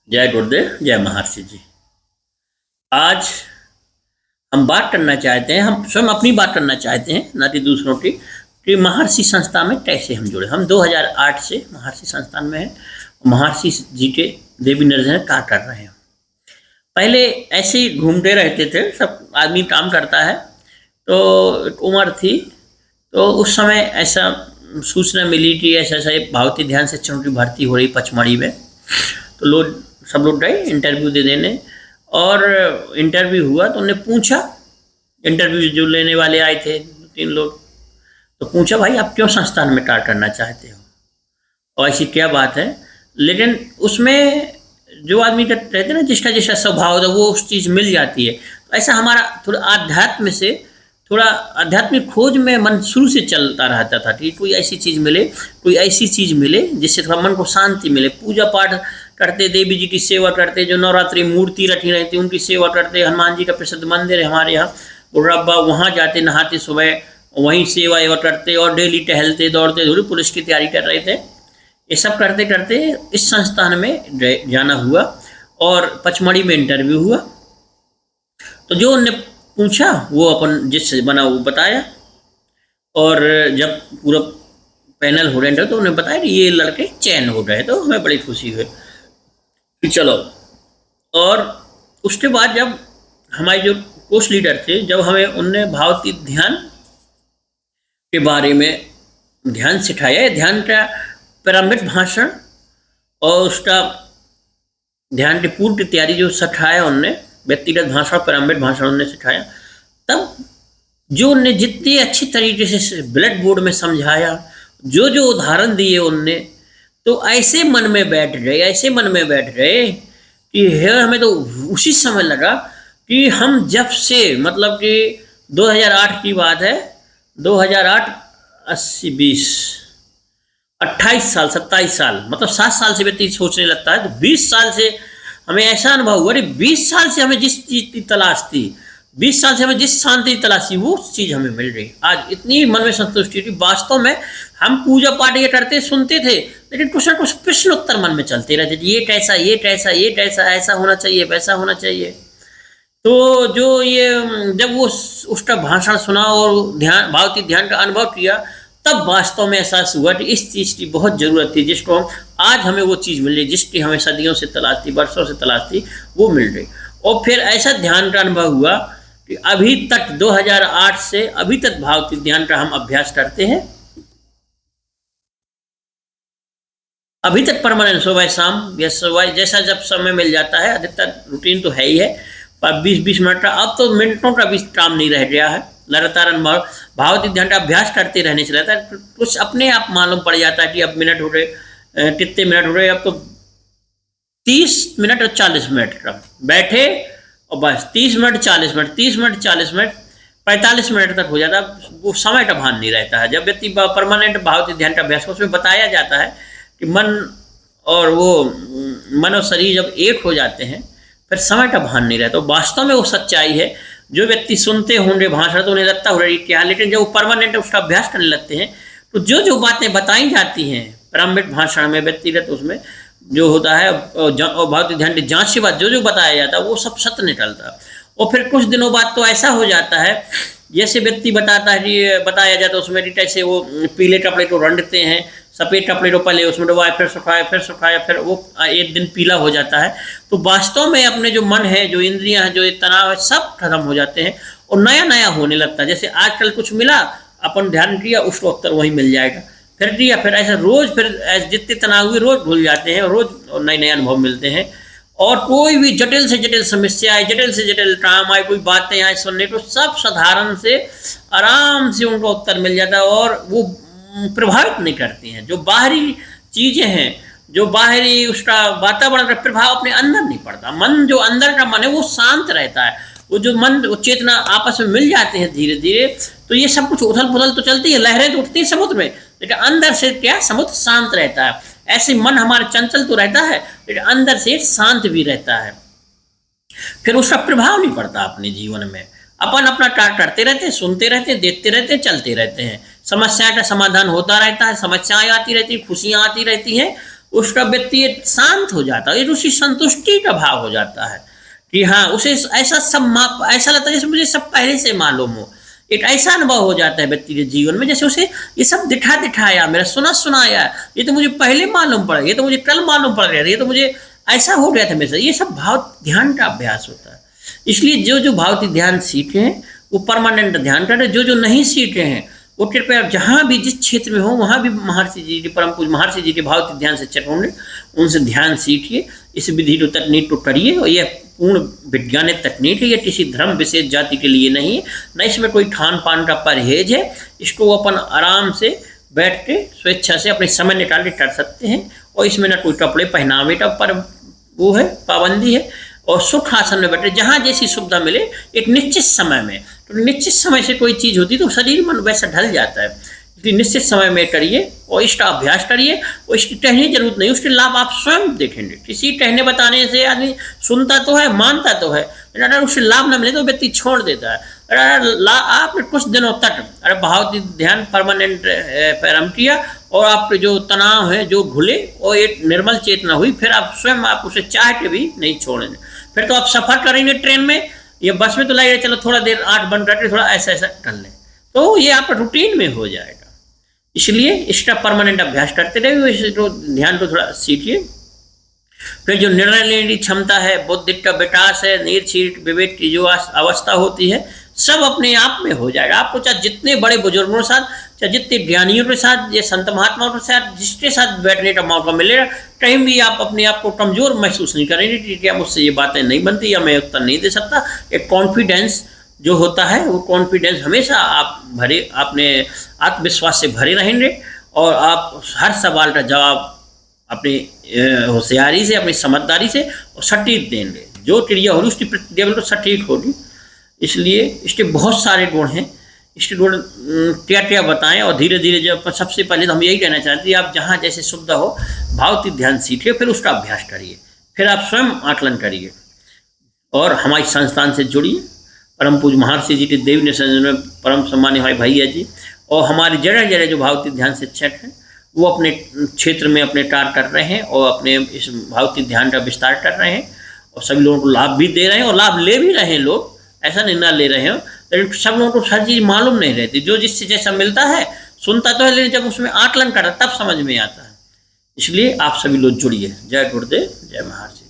जय गुरुदेव, जय महर्षि जी। आज हम बात करना चाहते हैं, हम स्वयं अपनी बात करना चाहते हैं, ना कि दूसरों की, कि महर्षि संस्था में कैसे हम जुड़े। हम 2008 से महर्षि संस्थान में हैं। महर्षि जी के देवी निर्जन कार्य कर रहे हैं। पहले ऐसे ही घूमते रहते थे, सब आदमी काम करता है। तो एक उम्र थी, तो उस समय ऐसा सूचना मिली कि ऐसा ऐसा भावती ध्यान शिक्षकों की भर्ती हो रही पचमढ़ी में। तो सब लोग गए इंटरव्यू दे देने, और इंटरव्यू हुआ तो उन्होंने पूछा, इंटरव्यू जो लेने वाले आए थे 3 लोग, तो पूछा भाई आप क्यों संस्थान में कार्य करना चाहते हो और ऐसी क्या बात है। लेकिन उसमें जो आदमी का रहते हैं ना, जिसका जैसा स्वभाव है वो उस चीज़ मिल जाती है। तो ऐसा हमारा थोड़ा आध्यात्म से, थोड़ा आध्यात्मिक खोज में मन शुरू से चलता रहता था कि कोई ऐसी चीज़ मिले, कोई ऐसी चीज़ मिले जिससे थोड़ा मन को शांति मिले। पूजा पाठ करते, देवी जी की सेवा करते, जो नवरात्रि मूर्ति रखी रहती उनकी सेवा करते, हनुमान जी का प्रसिद्ध मंदिर है हमारे यहाँ बुर्राब्बा, वहाँ जाते नहाते सुबह, वहीं सेवा एवा करते और डेली टहलते दौड़ते, थोड़ी पुलिस की तैयारी कर रहे थे। ये सब करते करते इस संस्थान में जाना हुआ और पचमढ़ी में इंटरव्यू हुआ। तो जो उनने पूछा वो अपन जिससे बना वो बताया, और जब पूरा पैनल हो रहे थे तो उन्हें बताया कि ये लड़के चयन हो गए। तो हमें बड़ी खुशी हुई कि चलो। और उसके बाद जब हमारे जो कोर्स लीडर थे, जब हमें उनने भावतीत ध्यान के बारे में ध्यान सिखाया, ध्यान का प्रारंभिक भाषण और उसका ध्यान की पूर्व की तैयारी जो सिखाया उनने, व्यक्तिगत भाषण प्रारंभिक भाषण उनने सिखाया, तब जो उनने जितनी अच्छी तरीके से ब्लैक बोर्ड में समझाया, जो जो उदाहरण दिए उनने, तो ऐसे मन में बैठ गए, ऐसे मन में बैठ गए कि हमें तो उसी समय लगा कि हम जब से, मतलब कि 2008 की बात है, 2008 80 20 28 साल 27 साल, मतलब 7 साल से व्यक्ति सोचने लगता है। तो 20 साल से हमें ऐसा अनुभव हुआ, 20 साल से हमें जिस चीज़ की तलाश थी, 20 साल से हमें जिस शांति तलाशी, वो चीज़ हमें मिल रही। आज इतनी मन में संतुष्टि थी। वास्तव में हम पूजा पाठ ये करते सुनते थे, लेकिन कुछ ना कुछ प्रश्न उत्तर मन में चलते रहते थे, ये कैसा, ये कैसा, ये कैसा, ऐसा होना चाहिए, वैसा होना चाहिए। तो जो ये जब वो उसका भाषण सुना और ध्यान भावती ध्यान का अनुभव किया, तब वास्तव में एहसास हुआ कि इस चीज़ की बहुत ज़रूरत थी, जिसको आज हमें वो चीज़ मिल रही, जिसकी हमें सदियों से तलाश थी, वर्षों से तलाश थी, वो मिल रही। और फिर ऐसा ध्यान का अनुभव हुआ कि अभी तक 2008 से अभी तक भावती ध्यान का हम अभ्यास करते हैं। अभी तक परमानेंट सुबह शाम या सुबह जैसा जब समय मिल जाता है, अधिकतर रूटीन तो है ही है, पर 20-20 मिनट का, अब तो मिनटों का भी काम नहीं रह गया है। लगातार अनुभव भावती ध्यान का अभ्यास करते रहने से रहता है, कुछ अपने आप मालूम पड़ जाता है कि अब मिनट हो गए, कितने मिनट हो गए। अब तो 30 मिनट और 40 मिनट का बैठे और बस 30 minute 40 minute, 30 minute 40 minute, 45 minute तक हो जाता है। वो समय का भान नहीं रहता है। जब व्यक्ति परमानेंट भावती ध्यान का अभ्यास, उसमें बताया जाता है कि मन और वो मन और शरीर जब एक हो जाते हैं, फिर समय का भान नहीं रहता। तो वास्तव में वो सच्चाई है। जो व्यक्ति सुनते होंगे भाषण तो उन्हें लगता हो रही क्या, लेकिन जब वो परमानेंट उसका अभ्यास करने लगते हैं, तो जो जो बातें बताई जाती हैं प्रारंभिक भाषण में, व्यक्तिगत उसमें जो होता है, और भावती ध्यान की जांच के बाद जो जो बताया जाता है वो सब सत्य निकलता है। और फिर कुछ दिनों बाद तो ऐसा हो जाता है, जैसे व्यक्ति बताता है कि बताया जाता है उसमें कि कैसे वो पीले कपड़े को रंगते हैं, सफ़ेद कपड़े को पहले उसमें डुबाए, फिर सुखाए, फिर सुखाया, फिर वो एक दिन पीला हो जाता है। तो वास्तव में अपने जो मन है, जो इंद्रियां हैं, जो तनाव है, सब खत्म हो जाते हैं और नया नया होने लगता है। जैसे आजकल कुछ मिला, अपन ध्यान किया, उसको उत्तर वहीं मिल जाएगा, फिर दिया, फिर ऐसा रोज, फिर जितने तनाव हुए रोज भूल जाते हैं, रोज नए नए अनुभव मिलते हैं। और कोई भी जटिल से जटिल समस्या आए, जटिल से जटिल काम आए, कोई बातें आए सुनने को, सब साधारण से आराम से उनको उत्तर मिल जाता है और वो प्रभावित नहीं करती हैं। जो बाहरी चीज़ें हैं, जो बाहरी उसका वातावरण का प्रभाव अपने अंदर नहीं पड़ता। मन, जो अंदर का मन है वो शांत रहता है। वो जो मन, वो चेतना आपस में मिल जाते हैं धीरे धीरे, तो ये सब कुछ उथल पुथल तो चलती है, लहरें तो उठती है समुद्र में, लेकिन अंदर से क्या, समुद्र शांत रहता है। ऐसे मन हमारा चंचल तो रहता है, लेकिन अंदर से शांत भी रहता है। फिर उसका प्रभाव नहीं पड़ता अपने जीवन में। अपन अपना कार्य करते रहते हैं, सुनते रहते हैं, देखते रहते हैं, चलते रहते हैं। समस्या का समाधान होता रहता है, समस्याएं आती रहती हैं, खुशियां आती रहती हैं, उसका व्यक्ति शांत हो जाता है, उसी संतुष्टि का भाव हो जाता है कि हाँ उसे ऐसा सब ऐसा लगता है जैसे मुझे सब पहले से मालूम हो। एक ऐसा अनुभव हो जाता है व्यक्ति के जीवन में जैसे उसे ये सब दिखाया, मेरा सुनाया, ये तो मुझे पहले मालूम पड़ गया, ये तो मुझे कल मालूम पड़ गया, ये तो मुझे ऐसा हो गया था मेरे साथ। ये सब भाव ध्यान का अभ्यास होता है। इसलिए जो भाव ध्यान सीखे हैं वो परमानेंट ध्यान कर रहे, जो नहीं सीखे हैं वो कृपया जहाँ भी जिस क्षेत्र में हो वहाँ भी महर्षि जी के परम पूज्य महर्षि जी के भाव ध्यान से चट होंगे, उनसे ध्यान सीखिए, इस विधि को तकनीक को करिए। और यह पूर्ण वैज्ञानिक तकनीक है, यह किसी धर्म विशेष जाति के लिए नहीं है, न इसमें कोई खान पान का परहेज है। इसको अपन आराम से बैठ के स्वेच्छा से अपने समय निकाल के कर सकते हैं। और इसमें न कोई कपड़े पहनावे का पर वो है पाबंदी है, और सुख आसन में बैठे जहाँ जैसी सुविधा मिले एक निश्चित समय में। तो निश्चित समय से कोई चीज़ होती तो शरीर मन वैसा ढल जाता है, इसलिए निश्चित समय में करिए और इसका अभ्यास करिए। और इसकी कहने की जरूरत नहीं, उसके लाभ आप स्वयं देखेंगे। किसी कहने बताने से आदमी सुनता तो है, मानता तो है, लेकिन अगर उससे लाभ न मिले तो व्यक्ति छोड़ देता है। अगर आपने कुछ दिनों तक अरे भाव ध्यान परमानेंट प्रारंभ किया और आपके जो तनाव है जो घुले और एक निर्मल चेतना हुई, फिर आप स्वयं आप उसे चाह के भी नहीं छोड़ेंगे। फिर तो आप सफ़र करेंगे ट्रेन में या बस में तो लगेगा चलो थोड़ा देर आँख बंद करके थोड़ा ऐसा कर लें, तो ये आपका रूटीन में हो जाएगा। इसलिए इसका परमानेंट अभ्यास करते रहिए, इस तो ध्यान को थोड़ा सीखिए। फिर जो निर्णय लेने की क्षमता है, बुद्धि का विकास है, निर्शील विवेक की जो अवस्था होती है, सब अपने आप में हो जाएगा। आपको चाहे जितने बड़े बुजुर्गों के साथ, चाहे जितने ज्ञानियों के साथ, ये संत महात्माओं के साथ, जिसके साथ बैठने का मौका मिलेगा, कहीं भी आप अपने आप को कमजोर महसूस नहीं करेंगे कि क्या मुझसे ये बातें नहीं बनती या मैं उत्तर नहीं दे सकता। एक कॉन्फिडेंस जो होता है वो कॉन्फिडेंस हमेशा आप भरे अपने आत्मविश्वास से भरे रहेंगे और आप हर सवाल का जवाब अपनी होशियारी से, अपनी समझदारी से और सटीक देंगे। जो क्रिया होगी उसकी प्रतिक्रिया बिल्कुल सटीक होगी। इसलिए इसके बहुत सारे गुण हैं, इसके गुण क्या क्या बताएं। और धीरे धीरे जब सबसे पहले तो हम यही कहना चाहते हैं आप जहाँ जैसे सुविधा हो भावती ध्यान सीखिए, फिर उसका अभ्यास करिए, फिर आप स्वयं आकलन करिए और हमारे संस्थान से जुड़िए। परम पूज्य महर्षि जी के देव निसंजन में परम सम्मान्य भाई भैया जी और हमारे जगह जगह जो भावती ध्यान शिक्षक हैं वो अपने क्षेत्र में अपने कार्य कर रहे हैं और अपने इस भावती ध्यान का विस्तार कर रहे हैं और सभी लोगों को लाभ भी दे रहे हैं और लाभ ले भी रहे हैं। लोग ऐसा नहीं ना ले रहे हैं, लेकिन सब लोगों को हर चीज़ मालूम नहीं रहती। जो जिससे जैसा मिलता है सुनता तो है, लेकिन जब उसमें आकलन करा तब समझ में आता है। इसलिए आप सभी लोग जुड़िए। जय गुरुदेव, जय महर्षि।